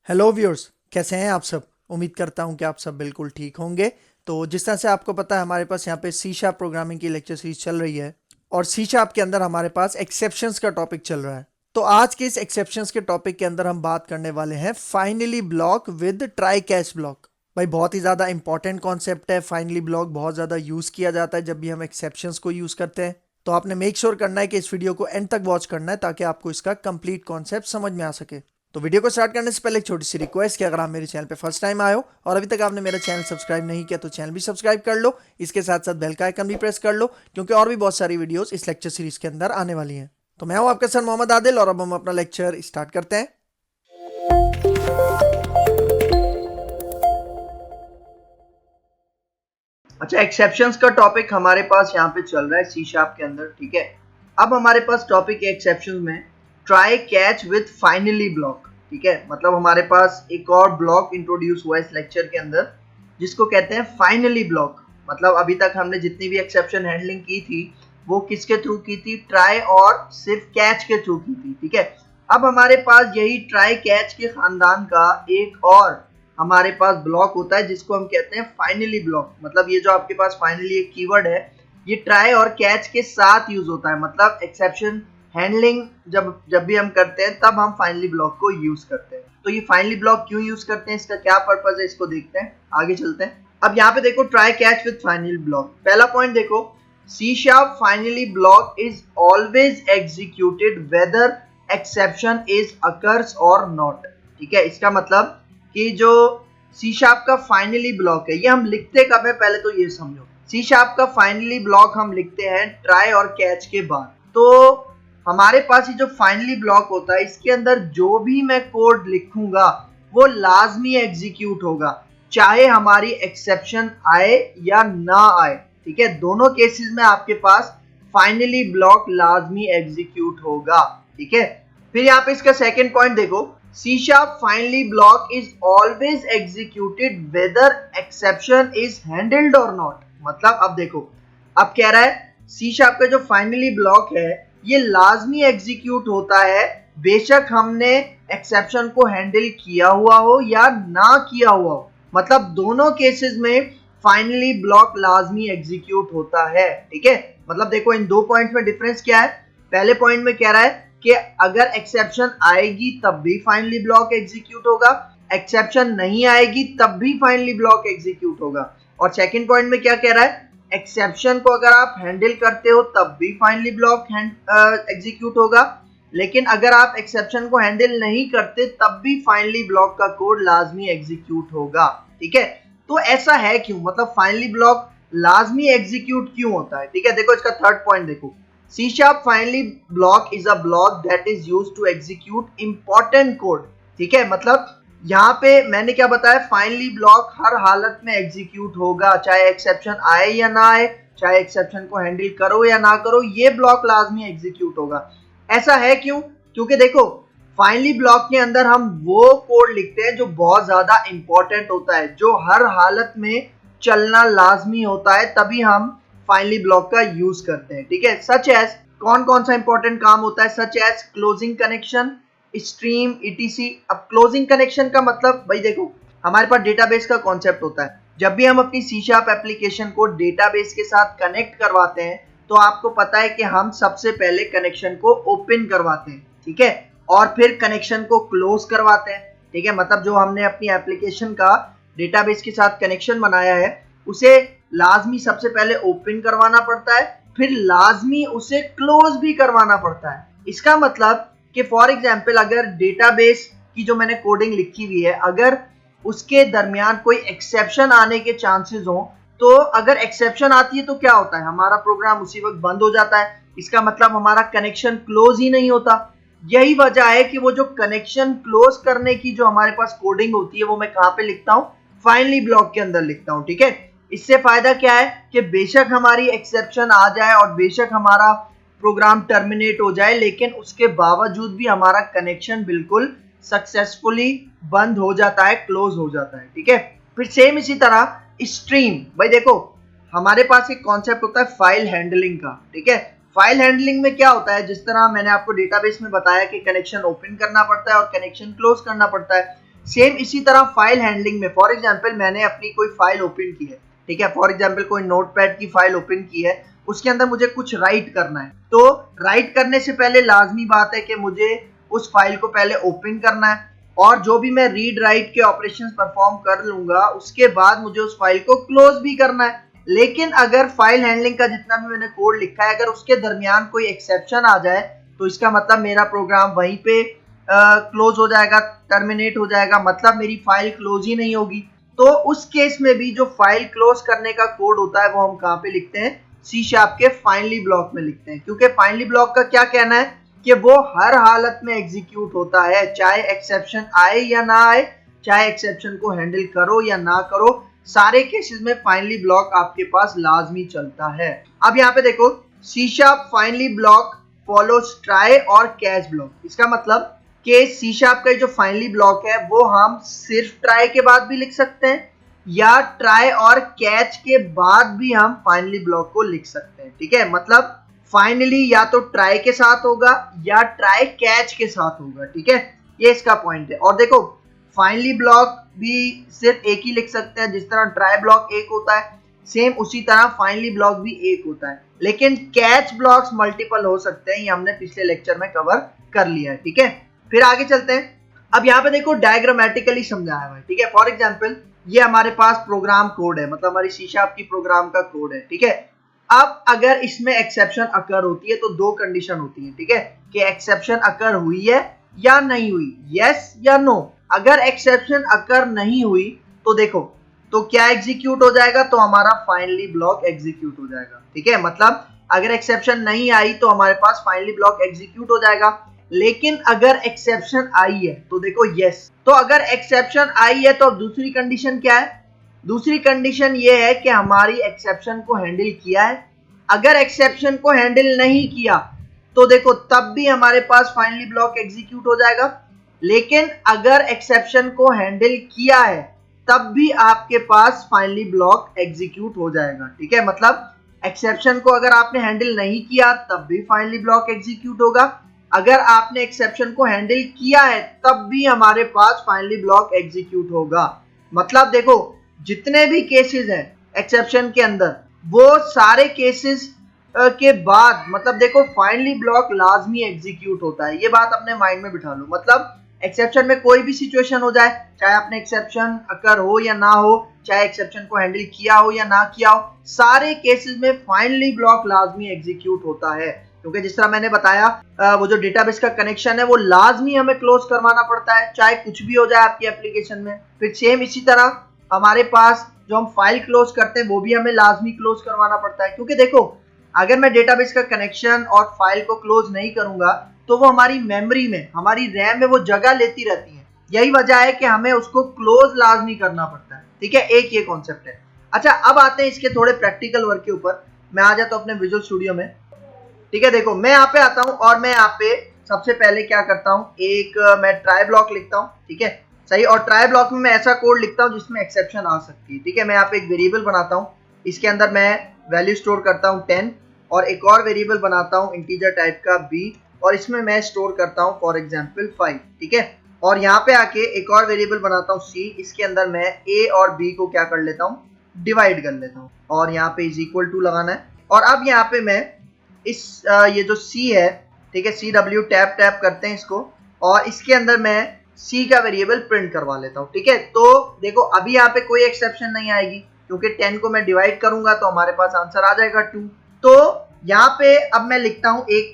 Hello viewers, कैसे हैं आप सब। उम्मीद करता हूं कि आप सब बिल्कुल ठीक होंगे। तो जिस तरह से आपको पता है, हमारे पास यहाँ पे सी शार्प प्रोग्रामिंग की लेक्चर सीरीज चल रही है और सी शार्प के अंदर हमारे पास एक्सेप्शंस का टॉपिक चल रहा है। तो आज के इस एक्सेप्शंस के टॉपिक के अंदर हम बात करने वाले हैं finally block with try catch block. भाई बहुत ही ज़्यादा इंपॉर्टेंट कॉन्सेप्ट है। फाइनली ब्लॉक बहुत ज़्यादा यूज़ किया जाता है जब भी हम एक्सेप्शंस को यूज़ करते हैं। तो आपने मेक श्योर करना है कि इस वीडियो को एंड तक वॉच करना है ताकि आपको इसका कंप्लीट कॉन्सेप्ट समझ में आ सके। तो वीडियो को स्टार्ट करने से पहले एक छोटी सी रिक्वेस्ट कि अगर आप मेरे चैनल पे फर्स्ट टाइम आए हो और अभी तक आपने मेरा चैनल सब्सक्राइब नहीं किया तो चैनल भी सब्सक्राइब कर लो। इसके साथ साथ बेल का आइकन भी प्रेस कर लो क्योंकि और भी बहुत सारी वीडियोस इस लेक्चर सीरीज के अंदर आने वाली हैं। तो मैं हूं आपका सर मोहम्मद आदिल और अब हम अपना लेक्चर स्टार्ट करते हैं। अच्छा, एक्सेप्शंस का टॉपिक हमारे पास यहाँ पे चल रहा है सी शार्प के अंदर। ठीक है, अब हमारे पास टॉपिक है एक्सेप्शंस में try catch with finally block. ठीक है, मतलब हमारे पास एक और ब्लॉक इंट्रोड्यूस हुआ है इस लेक्चर के अंदर जिसको कहते हैं फाइनली ब्लॉक। मतलब अभी तक हमने जितनी भी एक्सेप्शन हैंडलिंग की थी वो किसके थ्रू की थी, ट्राई और सिर्फ कैच के थ्रू की थी। ठीक है, अब हमारे पास यही ट्राई कैच के खानदान का एक और हमारे पास ब्लॉक होता है जिसको हम कहते हैं फाइनली ब्लॉक। मतलब ये जो आपके पास फाइनली एक कीवर्ड है ये ट्राई और कैच के साथ यूज होता है। मतलब एक्सेप्शन हैंडलिंग जब भी हम करते हैं तब हम फाइनली ब्लॉक को यूज करते हैं। तो ये फाइनली ब्लॉक क्यों यूज करते हैं, इसका क्या पर्पस है, इसको देखते हैं, आगे चलते हैं। अब यहाँ पे देखो try catch with finally block. पहला पॉइंट देखो, C sharp finally block is always executed whether exception is occurs और नॉट। ठीक है, इसका मतलब कि जो सी शार्प का फाइनली ब्लॉक है ये हम लिखते कब है, पहले तो ये समझो। सी शार्प का फाइनली ब्लॉक हम लिखते हैं ट्राई और कैच के बाद। तो हमारे पास ये जो फाइनली ब्लॉक होता है इसके अंदर जो भी मैं कोड लिखूंगा वो लाजमी एग्जीक्यूट होगा, चाहे हमारी एक्सेप्शन आए या ना आए। ठीक है, दोनों केसेस में आपके पास फाइनली ब्लॉक लाजमी एग्जीक्यूट होगा। ठीक है, फिर यहाँ पे इसका सेकंड पॉइंट देखो, C sharp finally block is always executed whether exception is handled or not। मतलब अब देखो, अब कह रहा है C sharp का जो फाइनली ब्लॉक है ये लाजमी एग्जीक्यूट होता है बेशक हमने एक्सेप्शन को हैंडल किया हुआ हो या ना किया हुआ हो। मतलब दोनों केसेस में फाइनली ब्लॉक लाजमी एग्जीक्यूट होता है। ठीक है, मतलब देखो इन दो पॉइंट्स में डिफरेंस क्या है। पहले पॉइंट में कह रहा है कि अगर एक्सेप्शन आएगी तब भी फाइनली ब्लॉक एग्जीक्यूट होगा, एक्सेप्शन नहीं आएगी तब भी फाइनली ब्लॉक एग्जीक्यूट होगा। और सेकंड पॉइंट में क्या कह रहा है, एक्सेप्शन को अगर आप हैंडल करते हो तब भी फाइनली ब्लॉक एग्जीक्यूट होगा, लेकिन अगर आप एक्सेप्शन को हैंडल नहीं करते तब भी फाइनली ब्लॉक का कोड लाजमी एग्जीक्यूट होगा। ठीक है, तो ऐसा है क्यों, मतलब फाइनली ब्लॉक लाजमी एग्जीक्यूट क्यों होता है। ठीक है, देखो इसका थर्ड पॉइंट देखो, C sharp finally block is a block that is used to execute important code। ठीक है, मतलब यहाँ पे मैंने क्या बताया, फाइनली ब्लॉक हर हालत में एग्जीक्यूट होगा, चाहे एक्सेप्शन आए या ना आए, चाहे एक्सेप्शन को हैंडल करो या ना करो, ये ब्लॉक लाजमी एग्जीक्यूट होगा। ऐसा है क्यों, क्योंकि देखो फाइनली ब्लॉक के अंदर हम वो कोड लिखते हैं जो बहुत ज्यादा इंपॉर्टेंट होता है, जो हर हालत में चलना लाजमी होता है, तभी हम फाइनली ब्लॉक का यूज करते हैं। ठीक है, सच एज कौन कौन सा इंपॉर्टेंट काम होता है, such as closing connection, stream, ETC. अब क्लोजिंग कनेक्शन का मतलब भाई देखो हमारे पास डेटाबेस का कॉन्सेप्ट होता है। जब भी हम अपनी सी शार्प एप्लीकेशन को डेटाबेस के साथ कनेक्ट करवाते हैं तो आपको पता है कि हम सबसे पहले कनेक्शन को ओपन करवाते हैं। ठीक है, और फिर कनेक्शन को क्लोज करवाते हैं। ठीक है, मतलब जो हमने अपनी एप्लीकेशन का डेटाबेस के साथ कनेक्शन बनाया है उसे लाजमी सबसे पहले ओपन करवाना पड़ता है, फिर लाजमी उसे क्लोज भी करवाना पड़ता है। इसका मतलब कि फॉर एग्जांपल अगर डेटाबेस की जो मैंने कोडिंग लिखी हुई है अगर उसके दरमियान कोई एक्सेप्शन आने के चांसेस हो, तो अगर एक्सेप्शन आती है तो क्या होता है, हमारा प्रोग्राम उसी वक्त बंद हो जाता है। इसका मतलब हमारा कनेक्शन क्लोज ही नहीं होता। यही वजह है कि वो जो कनेक्शन क्लोज करने की जो हमारे पास कोडिंग होती है वो मैं कहाँ पे लिखता हूँ, फाइनली ब्लॉक के अंदर लिखता हूँ। ठीक है, इससे फायदा क्या है कि बेशक हमारी एक्सेप्शन आ जाए और बेशक हमारा प्रोग्राम टर्मिनेट हो जाए, लेकिन उसके बावजूद भी हमारा कनेक्शन बिल्कुल सक्सेसफुली बंद हो जाता है, क्लोज हो जाता है। ठीक है, फिर सेम इसी तरह स्ट्रीम। भाई देखो हमारे पास एक कॉन्सेप्ट होता है फाइल हैंडलिंग का। ठीक है, फाइल हैंडलिंग में क्या होता है, जिस तरह मैंने आपको डेटाबेस में बताया कि कनेक्शन ओपन करना पड़ता है और कनेक्शन क्लोज करना पड़ता है, सेम इसी तरह फाइल हैंडलिंग में, फॉर एग्जांपल मैंने अपनी कोई फाइल ओपन की है, ठीक है, फॉर एग्जांपल कोई नोटपैड की फाइल ओपन की है, उसके अंदर मुझे कुछ राइट करना है, तो राइट करने से पहले लाजमी बात है कि मुझे उस फाइल को पहले ओपन करना है, और जो भी मैं रीड राइट के ऑपरेशंस परफॉर्म कर लूंगा उसके बाद मुझे उस फाइल को क्लोज भी करना है। लेकिन अगर फाइल हैंडलिंग का जितना भी मैंने कोड लिखा है, अगर उसके दरमियान कोई एक्सेप्शन आ जाए तो इसका मतलब मेरा प्रोग्राम वहीं पे क्लोज हो जाएगा, टर्मिनेट हो जाएगा, मतलब मेरी फाइल क्लोज ही नहीं होगी। तो उस केस में भी जो फाइल क्लोज करने का कोड होता है वो हम कहाँ पे लिखते हैं, सी शार्प के फाइनली ब्लॉक में लिखते हैं, क्योंकि फाइनली ब्लॉक का क्या कहना है कि वो हर हालत में एग्जीक्यूट होता है, चाहे एक्सेप्शन आए या ना आए, चाहे एक्सेप्शन को हैंडल करो या ना करो, सारे केसेस में फाइनली ब्लॉक आपके पास लाजमी चलता है। अब यहाँ पे देखो, C sharp finally block follows try और कैच ब्लॉक। इसका मतलब कि सी शार्प का जो फाइनली ब्लॉक है वो हम सिर्फ ट्राई के बाद भी लिख सकते हैं, या ट्राई और कैच के बाद भी हम फाइनली ब्लॉक को लिख सकते हैं, ठीक है। मतलब फाइनली या तो ट्राई के साथ होगा या ट्राई कैच के साथ होगा, ठीक है, ये इसका पॉइंट है। और देखो, फाइनली ब्लॉक भी सिर्फ एक ही लिख सकते हैं, जिस तरह ट्राई ब्लॉक एक होता है, सेम उसी तरह फाइनली ब्लॉक भी एक होता है, लेकिन कैच ब्लॉक्स मल्टीपल हो सकते हैं, ये हमने पिछले लेक्चर में कवर कर लिया है, ठीक है। फिर आगे चलते हैं। अब यहाँ पे देखो डायग्रामेटिकली समझाया हुआ है, ठीक है। फॉर एग्जांपल ये हमारे पास प्रोग्राम कोड है, मतलब हमारी सी शार्प की प्रोग्राम का कोड है, ठीक है। अब अगर इसमें एक्सेप्शन अकर होती है तो दो कंडीशन होती है, ठीक है, कि एक्सेप्शन अकर हुई है या नहीं हुई, यस या नो। अगर एक्सेप्शन अकर नहीं हुई तो देखो, तो क्या एग्जीक्यूट हो जाएगा, तो हमारा फाइनली ब्लॉक एग्जीक्यूट हो जाएगा, ठीक है। मतलब अगर एक्सेप्शन नहीं आई तो हमारे पास फाइनली ब्लॉक एग्जीक्यूट हो जाएगा। लेकिन अगर एक्सेप्शन आई है तो देखो यस, तो अगर एक्सेप्शन आई है तो दूसरी कंडीशन क्या है, दूसरी कंडीशन ये है कि हमारी एक्सेप्शन को हैंडल किया है। अगर एक्सेप्शन को हैंडल नहीं किया तो देखो तब भी हमारे पास फाइनली ब्लॉक एग्जीक्यूट हो जाएगा। लेकिन अगर एक्सेप्शन को हैंडल किया है तब भी आपके पास फाइनली ब्लॉक एग्जीक्यूट हो जाएगा, ठीक है। मतलब एक्सेप्शन को अगर आपने हैंडल नहीं किया तब भी फाइनली ब्लॉक एग्जीक्यूट होगा, अगर आपने एक्सेप्शन को हैंडल किया है तब भी हमारे पास फाइनली ब्लॉक एग्जीक्यूट होगा। मतलब देखो जितने भी केसेस हैं एक्सेप्शन के अंदर, वो सारे केसेस के बाद मतलब देखो फाइनली ब्लॉक लाजमी एग्जीक्यूट होता है, ये बात अपने माइंड में बिठा लो। मतलब एक्सेप्शन में कोई भी सिचुएशन हो जाए, चाहे आपने एक्सेप्शन अकर हो या ना हो, चाहे एक्सेप्शन को हैंडल किया हो या ना किया हो, सारे केसेस में फाइनली ब्लॉक लाजमी एग्जीक्यूट होता है। क्योंकि जिस तरह मैंने बताया वो जो डेटाबेस का कनेक्शन है वो लाजमी हमें क्लोज करवाना पड़ता है, चाहे कुछ भी हो जाए आपकी एप्लीकेशन में। फिर सेम इसी तरह हमारे पास जो हम फाइल क्लोज करते हैं वो भी हमें लाजमी क्लोज करवाना पड़ता है, क्योंकि देखो अगर मैं डेटाबेस का कनेक्शन और फाइल को क्लोज नहीं करूंगा तो वो हमारी मेमोरी में, हमारी रैम में वो जगह लेती रहती है। यही वजह है कि हमें उसको क्लोज लाजमी करना पड़ता है, ठीक है। एक ये कॉन्सेप्ट है। अच्छा, अब आते हैं इसके थोड़े प्रैक्टिकल वर्क के ऊपर। मैं आ जाता हूं अपने विजुअल स्टूडियो में, ठीक है। देखो मैं यहाँ पे आता हूँ और मैं यहाँ पे सबसे पहले क्या करता हूँ, एक मैं ट्राई ब्लॉक लिखता हूँ, ठीक है, सही। और ट्राई ब्लॉक में मैं ऐसा कोड लिखता हूँ जिसमें एक्सेप्शन आ सकती है, ठीक है। मैं यहाँ पे एक वेरिएबल बनाता हूँ, इसके अंदर मैं वैल्यू स्टोर करता हूँ 10, और एक और वेरिएबल बनाता हूँ इंटीजर टाइप का b, और इसमें मैं स्टोर करता हूँ फॉर एग्जाम्पल 5, ठीक है। और यहाँ पे आके एक और वेरिएबल बनाता हूँ c, इसके अंदर मैं a और b को क्या कर लेता हूँ, डिवाइड कर लेता हूँ, और यहाँ पे इज इक्वल टू लगाना है। और अब यहाँ पे मैं इस ये जो c है, ठीक है, CW टैप करते हैं इसको, और इसके अंदर मैं c का वेरिएबल प्रिंट करवा लेता हूँ, ठीक है। तो देखो अभी यहाँ पे कोई एक्सेप्शन नहीं आएगी, क्योंकि 10 को मैं डिवाइड करूंगा तो हमारे पास आंसर आ जाएगा 2। तो यहाँ पे अब मैं लिखता हूँ एक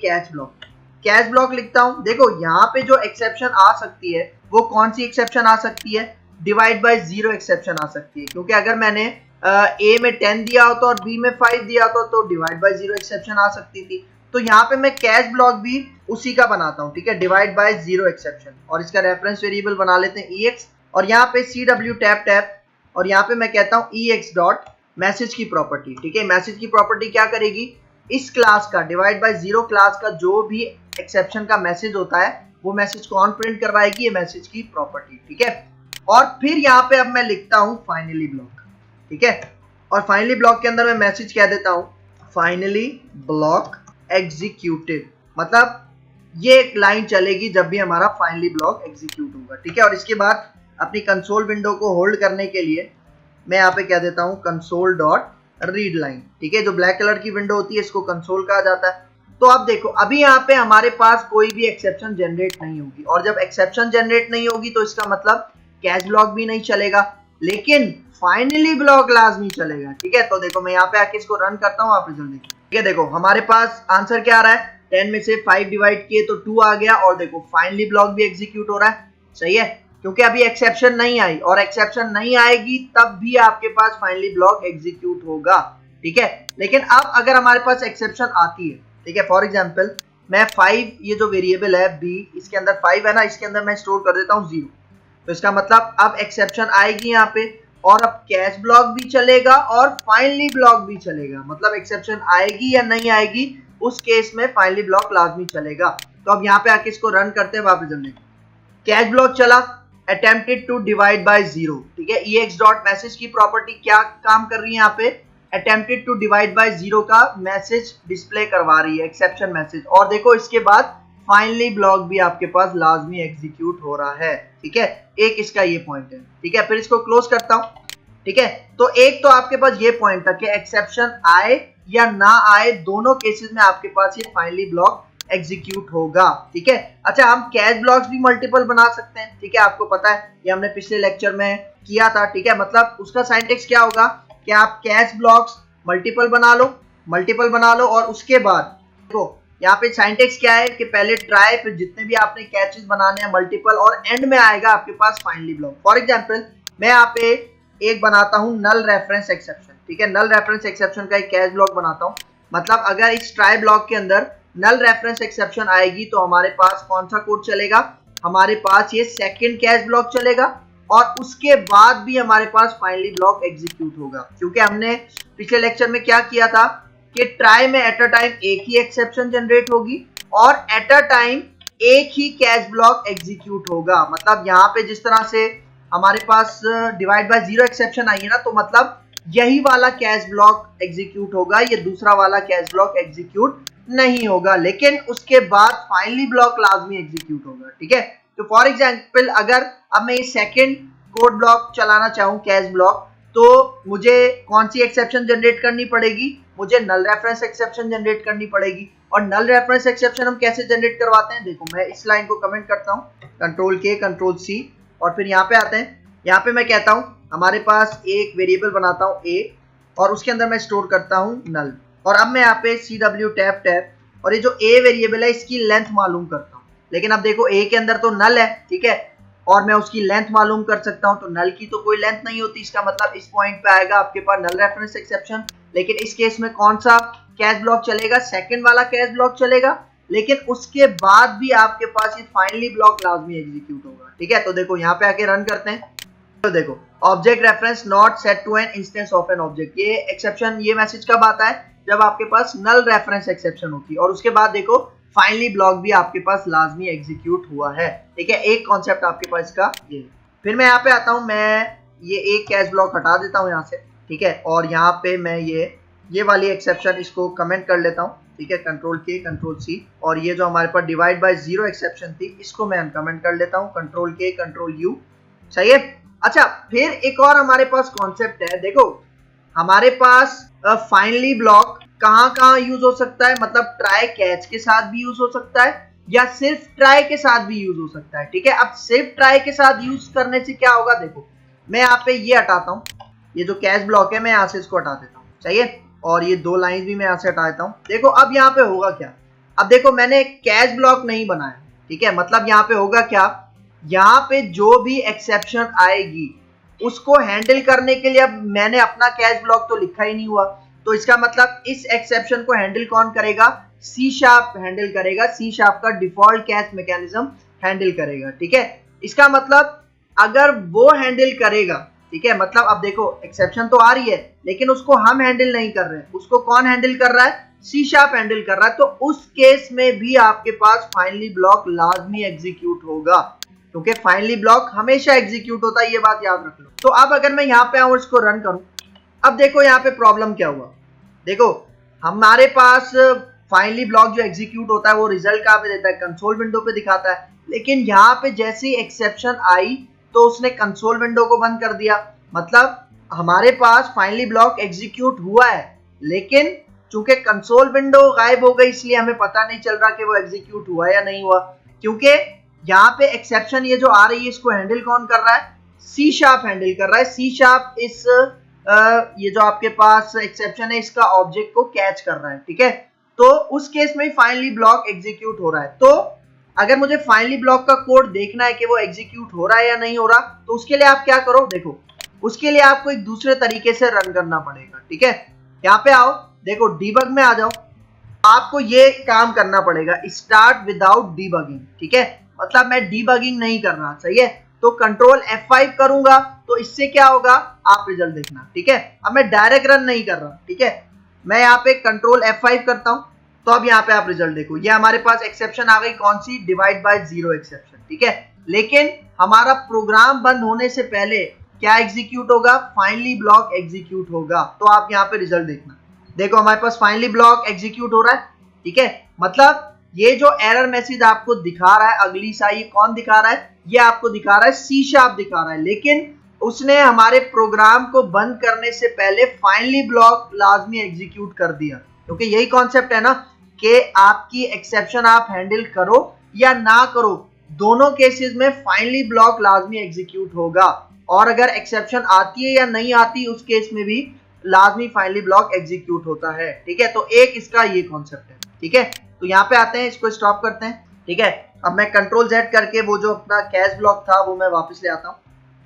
कैच ब्लॉक लिखता हूँ। देखो यहाँ पे जो एक्सेप्शन आ सकती है वो कौन सी एक्सेप्शन आ सकती है, डिवाइड बाय 0 एक्सेप्शन आ सकती है, क्योंकि अगर मैंने a में 10 दिया होता और b में 5 दिया होता तो डिवाइड बाय 0 एक्सेप्शन आ सकती थी। तो यहाँ पे मैं कैच ब्लॉक भी उसी का बनाता हूँ, ठीक है, डिवाइड बाय 0 एक्सेप्शन, और इसका रेफरेंस वेरिएबल बना लेते हैं ex, और यहाँ पे CW टैप, और यहाँ पे मैं कहता हूँ ex डॉट मैसेज की प्रॉपर्टी, ठीक है। मैसेज की प्रॉपर्टी क्या करेगी, इस क्लास का डिवाइड बाय 0 क्लास का जो भी एक्सेप्शन का मैसेज होता है वो मैसेज कौन प्रिंट करवाएगी, ये मैसेज की प्रॉपर्टी, ठीक है। और फिर यहाँ पे अब मैं लिखता हूँ फाइनली ब्लॉक, ठीक है। और फाइनली ब्लॉक के अंदर मैं मैसेज कह देता हूँ फाइनली ब्लॉक एग्जीक्यूटेड, मतलब ये एक लाइन चलेगी जब भी हमारा फाइनली ब्लॉक एग्जीक्यूट होगा, ठीक है। और इसके बाद अपनी कंसोल विंडो को होल्ड करने के लिए मैं यहाँ पे कह देता हूँ कंसोल डॉट रीड लाइन, ठीक है। जो ब्लैक कलर की विंडो होती है इसको कंसोल कहा जाता है। तो अब देखो अभी यहाँ पे हमारे पास कोई भी एक्सेप्शन जनरेट नहीं होगी, और जब एक्सेप्शन जनरेट नहीं होगी तो इसका मतलब कैच ब्लॉक भी नहीं चलेगा, लेकिन फाइनली ब्लॉक लाजमी चलेगा, ठीक है। तो देखो मैं यहाँ पे आके इसको रन करता हूँ, आप रिजल्ट देखिए, ठीक है। देखो हमारे पास आंसर क्या आ रहा है, 10 में से 5 डिवाइड किए तो 2 आ गया, और देखो फाइनली ब्लॉक भी एग्जीक्यूट हो रहा है, सही है, क्योंकि अभी एक्सेप्शन नहीं आई, और एक्सेप्शन नहीं आएगी तब भी आपके पास फाइनली ब्लॉक एग्जीक्यूट होगा, ठीक है। लेकिन अब अगर हमारे पास एक्सेप्शन आती है, ठीक है, फॉर एग्जांपल मैं 5, ये जो वेरिएबल है b, इसके अंदर 5 है ना, इसके अंदर मैं स्टोर कर देता हूँ 0, तो इसका मतलब अब एक्सेप्शन आएगी यहाँ पे, और अब कैच ब्लॉक भी चलेगा और फाइनली ब्लॉक भी चलेगा। मतलब एक्सेप्शन आएगी या नहीं आएगी, उस केस में फाइनली ब्लॉक लाजमी चलेगा। तो अब यहाँ पे आके इसको रन करते हैं, वापस चलने कैच ब्लॉक चला, अटेम्प्टेड टू डिवाइड बाय 0, ठीक है। ex डॉट मैसेज की प्रॉपर्टी क्या काम कर रही है यहाँ पे, अटेम्प्टेड टू डिवाइड बाय 0 का मैसेज डिस्प्ले करवा रही है, एक्सेप्शन मैसेज, और देखो इसके बाद फाइनली ब्लॉक भी आपके पास लाजमी एग्जीक्यूट हो रहा है, ठीक है। एक इसका ये पॉइंट है, ठीक है। फिर इसको क्लोज करता हूं, ठीक है। तो एक तो आपके पास ये पॉइंट था कि एक्सेप्शन आए या ना आए, दोनों केसेस में आपके पास ये फाइनली ब्लॉक एग्जीक्यूट होगा, ठीक है। अच्छा, हम कैच ब्लॉक्स भी मल्टीपल बना सकते हैं, ठीक है, आपको पता है, ये हमने पिछले लेक्चर में किया था, ठीक है। मतलब उसका सिंटैक्स क्या होगा कि आप कैच ब्लॉक्स मल्टीपल बना लो, और उसके बाद देखो यहाँ पे सिंटैक्स क्या है कि पहले ट्राई, फिर जितने भी आपने कैचेस बनाने हैं मल्टीपल, और एंड में आएगा आपके पास फाइनली ब्लॉक। फॉर एग्जांपल मैं यहाँ पे एक बनाता हूँ नल रेफरेंस एक्सेप्शन, ठीक है, नल रेफरेंस एक्सेप्शन का एक कैच ब्लॉक बनाता हूँ। मतलब अगर इस ट्राई ब्लॉक के अंदर नल रेफरेंस एक्सेप्शन आएगी तो हमारे पास कौन सा कोड चलेगा, हमारे पास ये सेकंड कैच ब्लॉक चलेगा, और उसके बाद भी हमारे पास फाइनली ब्लॉक एग्जीक्यूट होगा, क्योंकि हमने पिछले लेक्चर में क्या किया था कि ट्राई में एट अ टाइम एक ही एक्सेप्शन जनरेट होगी और एट अ टाइम एक ही कैच ब्लॉक एग्जीक्यूट होगा। मतलब यहाँ पे जिस तरह से हमारे पास डिवाइड बाय 0 एक्सेप्शन आई है ना, तो मतलब यही वाला कैच ब्लॉक एग्जीक्यूट होगा, ये दूसरा वाला कैच ब्लॉक एग्जीक्यूट नहीं होगा, लेकिन उसके बाद फाइनली ब्लॉक लाजमी एग्जीक्यूट होगा, ठीक है। तो फॉर एग्जांपल अगर अब मैं ये सेकंड कोड ब्लॉक चलाना चाहूँ कैच ब्लॉक, तो मुझे कौन सी एक्सेप्शन जनरेट करनी पड़ेगी, मुझे नल रेफरेंस एक्सेप्शन जनरेट करनी पड़ेगी। और नल रेफरेंस एक्सेप्शन हम कैसे जनरेट करवाते हैं, देखो मैं इस लाइन को कमेंट करता हूँ, कंट्रोल के कंट्रोल सी, और फिर यहाँ पे आते हैं, यहाँ पे मैं कहता हूँ हमारे पास एक वेरिएबल बनाता हूँ a, और उसके अंदर मैं स्टोर करता हूँ नल, और अब मैं यहाँ पे CW टैब, और ये जो a वेरिएबल है इसकी लेंथ मालूम करता हूँ। लेकिन अब देखो a के अंदर तो नल है, ठीक है, और मैं उसकी लेंथ मालूम कर सकता हूँ, तो नल की तो कोई लेंथ नहीं होती, इसका मतलब इस पॉइंट पे आएगा आपके पास नल रेफरेंस एक्सेप्शन। लेकिन इस केस में कौन सा कैच ब्लॉक चलेगा, सेकंड वाला कैच ब्लॉक चलेगा, लेकिन उसके बाद भी आपके पास ये फाइनली ब्लॉक लाजमी एग्जीक्यूट होगा, ठीक है। तो देखो यहाँ पे आके रन करते हैं, तो देखो object reference not set to an instance of an object, ये एक्सेप्शन, ये मैसेज कब आता है, जब आपके पास नल रेफरेंस एक्सेप्शन होती है, और उसके बाद देखो फाइनली ब्लॉक भी आपके पास लाजमी एग्जीक्यूट हुआ है, ठीक है। एक कॉन्सेप्ट आपके पास इसका ये। फिर मैं यहाँ पे आता हूँ, मैं ये एक कैच ब्लॉक हटा देता हूँ यहाँ से, ठीक है, और यहाँ पे मैं ये वाली एक्सेप्शन इसको कमेंट कर लेता हूँ, ठीक है, कंट्रोल के कंट्रोल सी, और ये जो हमारे पास डिवाइड बाय 0 एक्सेप्शन थी इसको मैं अनकमेंट कर लेता हूँ, कंट्रोल के कंट्रोल यू, सही है। अच्छा, फिर एक और हमारे पास कॉन्सेप्ट है, देखो हमारे पास फाइनली ब्लॉक कहाँ यूज हो सकता है, मतलब ट्राई कैच के साथ भी यूज हो सकता है या सिर्फ ट्राई के साथ भी यूज हो सकता है, ठीक है। अब सिर्फ ट्राई के साथ यूज करने से क्या होगा, देखो मैं यहाँ पे ये हटाता हूँ, ये जो कैच ब्लॉक है मैं यहाँ से इसको हटा देता हूँ, सही है, और ये 2 लाइंस भी मैं यहाँ से हटा देता हूँ। देखो अब यहाँ पे होगा क्या, अब देखो मैंने कैच ब्लॉक नहीं बनाया, ठीक है, मतलब यहाँ पे होगा क्या, यहाँ पे जो भी एक्सेप्शन आएगी उसको हैंडल करने के लिए अब मैंने अपना कैच ब्लॉक तो लिखा ही नहीं हुआ, तो इसका मतलब इस एक्सेप्शन को हैंडल कौन करेगा, C# हैंडल करेगा, C# का डिफॉल्ट कैच मैकेनिज्म हैंडल करेगा, ठीक है। इसका मतलब अगर वो हैंडल करेगा, ठीक है, मतलब अब देखो एक्सेप्शन तो आ रही है लेकिन उसको हम हैंडल नहीं कर रहे हैं, उसको कौन हैंडल कर रहा है, C# हैंडल कर रहा है, तो उस केस में भी आपके पास फाइनली ब्लॉक लाजमी एग्जीक्यूट होगा, क्योंकि फाइनली ब्लॉक हमेशा एग्जीक्यूट होता है, ये बात याद रख लो। तो अब अगर मैं यहाँ पे आऊँ और इसको रन करूँ, अब देखो यहाँ पे प्रॉब्लम क्या हुआ, देखो हमारे पास फाइनली ब्लॉक जो एग्जीक्यूट होता है वो रिजल्ट कहाँ पे देता है, कंसोल विंडो पे दिखाता है, लेकिन यहाँ पे जैसे ही एक्सेप्शन आई तो उसने कंसोल विंडो को बंद कर दिया। मतलब हमारे पास फाइनली ब्लॉक एग्जीक्यूट हुआ है, लेकिन चूंकि कंसोल विंडो गायब हो गई इसलिए हमें पता नहीं चल रहा कि वो एग्जीक्यूट हुआ या नहीं हुआ, क्योंकि यहाँ पे एक्सेप्शन ये जो आ रही है इसको हैंडल कौन कर रहा है, सी शार्प हैंडल कर रहा है। सी शार्प इस ये जो आपके पास एक्सेप्शन है इसका ऑब्जेक्ट को कैच कर रहा है, ठीक है। तो उस केस में फाइनली ब्लॉक एग्जीक्यूट हो रहा है। तो अगर मुझे फाइनली ब्लॉक का कोड देखना है कि वो एग्जीक्यूट हो रहा है या नहीं हो रहा, तो उसके लिए आप क्या करो, देखो उसके लिए आपको एक दूसरे तरीके से रन करना पड़ेगा, ठीक है। यहाँ पे आओ, देखो डीबग में आ जाओ, आपको ये काम करना पड़ेगा, स्टार्ट विदाउट डीबगिंग, ठीक है। मतलब मैं डीबगिंग नहीं कर रहा, सही है। तो कंट्रोल F5 करूंगा तो इससे क्या होगा, आप रिजल्ट देखना, ठीक है। अब मैं डायरेक्ट रन नहीं कर रहा, ठीक है। मैं यहाँ पे कंट्रोल F5 करता हूं, तो अब यहाँ पे आप रिजल्ट देखो, ये हमारे पास एक्सेप्शन आ गई, कौन सी, डिवाइड बाय 0 एक्सेप्शन, ठीक है। लेकिन हमारा प्रोग्राम बंद होने से पहले क्या एग्जीक्यूट होगा, फाइनली ब्लॉक एग्जीक्यूट होगा। तो आप यहाँ पे रिजल्ट देखना, देखो हमारे पास फाइनली ब्लॉक एग्जीक्यूट हो रहा है, ठीक है। मतलब ये जो एरर मैसेज आपको दिखा रहा है अगली सा, ये कौन दिखा रहा है, ये आपको दिखा रहा है सी शार्प दिखा रहा है, लेकिन उसने हमारे प्रोग्राम को बंद करने से पहले फाइनली ब्लॉक लाजमी एग्जीक्यूट कर दिया, क्योंकि यही कॉन्सेप्ट है ना कि आपकी एक्सेप्शन आप हैंडल करो या ना करो, दोनों केसेस में फाइनली ब्लॉक लाजमी एग्जीक्यूट होगा। और अगर एक्सेप्शन आती है या नहीं आती उस केस में भी लाजमी फाइनली ब्लॉक एग्जीक्यूट होता है, ठीक है। तो एक इसका ये कॉन्सेप्ट है, ठीक है। तो यहाँ पे आते हैं, इसको स्टॉप करते हैं, ठीक है। अब मैं कंट्रोल Z करके वो जो अपना कैश ब्लॉक था वो मैं वापस ले आता हूँ,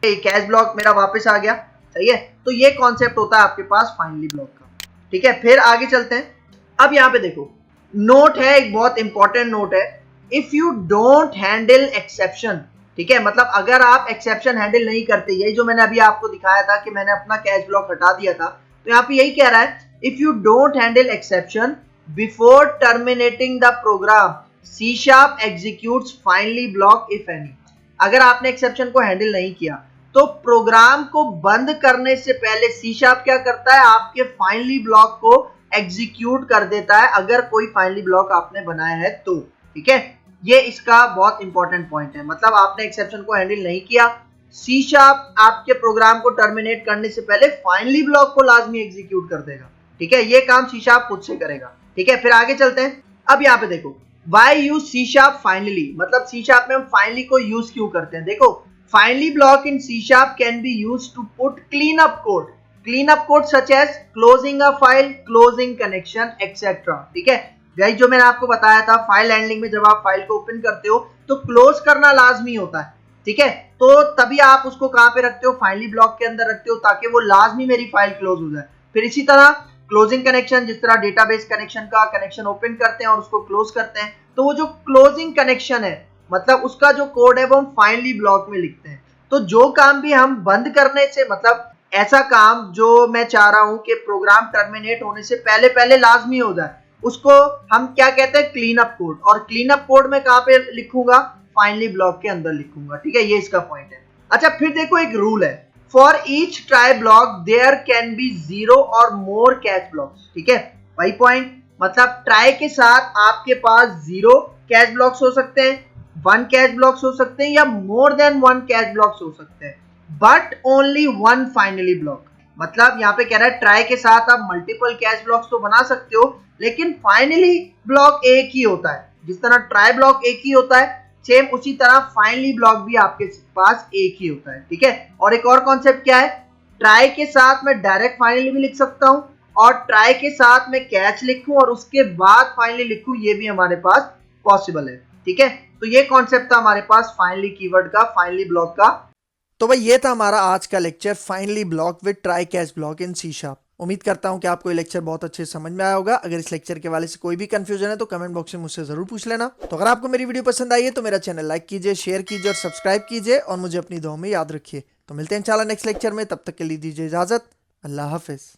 कैश ब्लॉक मेरा वापस आ गया, सही है। तो ये कॉन्सेप्ट होता है आपके पास फाइनली ब्लॉक का, ठीक है। फिर आगे चलते हैं। अब यहाँ पे देखो नोट है, एक बहुत इंपॉर्टेंट नोट है, if you don't handle exception, ठीक है। मतलब अगर आप एक्सेप्शन हैंडल नहीं करते, यही जो मैंने अभी आपको दिखाया था कि मैंने अपना कैश ब्लॉक हटा दिया था, तो यहाँ पे यही कह रहा है, if you don't handle exception before terminating the program, C sharp executes finally block if any. अगर आपने एक्सेप्शन को हैंडल नहीं किया तो प्रोग्राम को बंद करने से पहले सी शार्प क्या करता है, आपके फाइनली ब्लॉक को एग्जीक्यूट कर देता है, अगर कोई फाइनली ब्लॉक आपने बनाया है तो, ठीक है। ये इसका बहुत इंपॉर्टेंट पॉइंट है। मतलब आपने एक्सेप्शन को हैंडल नहीं किया, सी शार्प आपके प्रोग्राम को टर्मिनेट करने से पहले फाइनली ब्लॉक को लाजमी एग्जीक्यूट कर देगा, ठीक है। ये काम सी शार्प खुद से करेगा, ठीक है। फिर आगे चलते हैं। अब यहाँ पे देखो why use C sharp finally, मतलब सी शार्प में हम फाइनली को यूज क्यों करते हैं। देखो finally block in C sharp can be use to put clean up code such as closing a file, closing connection et cetera, ठीक है। यही जो मैंने आपको बताया था, फाइल हैंडलिंग में जब आप फाइल को ओपन करते हो तो क्लोज करना लाजमी होता है, ठीक है। तो तभी आप उसको कहाँ पे रखते हो, फाइनली ब्लॉक के अंदर रखते हो, ताकि वो लाजमी मेरी फाइल क्लोज हो जाए। फिर इसी तरह क्लोजिंग कनेक्शन, जिस तरह डेटाबेस कनेक्शन का कनेक्शन ओपन करते हैं और उसको क्लोज करते हैं, तो वो जो क्लोजिंग कनेक्शन है मतलब उसका जो कोड है वो हम फाइनली ब्लॉक में लिखते हैं। तो जो काम भी हम बंद करने से, मतलब ऐसा काम जो मैं चाह रहा हूं कि प्रोग्राम टर्मिनेट होने से पहले पहले लाजमी हो जाए, उसको हम क्या कहते हैं, क्लीन अप कोड। और क्लीन अप कोड में कहाँ पे लिखूंगा, फाइनली ब्लॉक के अंदर लिखूंगा, ठीक है। ये इसका पॉइंट है। अच्छा फिर देखो एक रूल है, for each try block there can be 0 or more catch blocks, ठीक है। वही पॉइंट, मतलब ट्राई के साथ आपके पास 0 कैच ब्लॉक्स हो सकते हैं, 1 कैच ब्लॉक्स हो सकते हैं, या मोर देन 1 कैच ब्लॉक्स हो सकते हैं, बट ओनली 1 फाइनली ब्लॉक। मतलब यहाँ पे कह रहा है ट्राई के साथ आप मल्टीपल कैच ब्लॉक्स तो बना सकते हो, लेकिन फाइनली ब्लॉक एक ही होता है। जिस तरह ट्राई ब्लॉक एक ही होता है, सेम उसी तरह फाइनली ब्लॉक भी आपके पास एक ही होता है, ठीक है। और एक और कॉन्सेप्ट क्या है, ट्राई के साथ मैं डायरेक्ट फाइनली भी लिख सकता हूं, और ट्राई के साथ मैं कैच लिखूं और उसके बाद फाइनली लिखूं, ये भी हमारे पास पॉसिबल है, ठीक है। तो ये कॉन्सेप्ट था हमारे पास फाइनली कीवर्ड का, फाइनली ब्लॉक का। तो भाई ये था हमारा आज का lecture, finally block with try catch block in C sharp. उम्मीद करता हूं कि आपको ये लेक्चर बहुत अच्छे से समझ में आया होगा। अगर इस लेक्चर के वाले से कोई भी कंफ्यूजन है तो कमेंट बॉक्स में मुझसे जरूर पूछ लेना। तो अगर आपको मेरी वीडियो पसंद आई है तो मेरा चैनल लाइक कीजिए, शेयर कीजिए और सब्सक्राइब कीजिए, और मुझे अपनी दुआओं में याद रखिए। तो मिलते हैं इंशाल्लाह नेक्स्ट लेक्चर में, तब तक के लिए दीजिए इजाजत। अल्लाह हाफिज।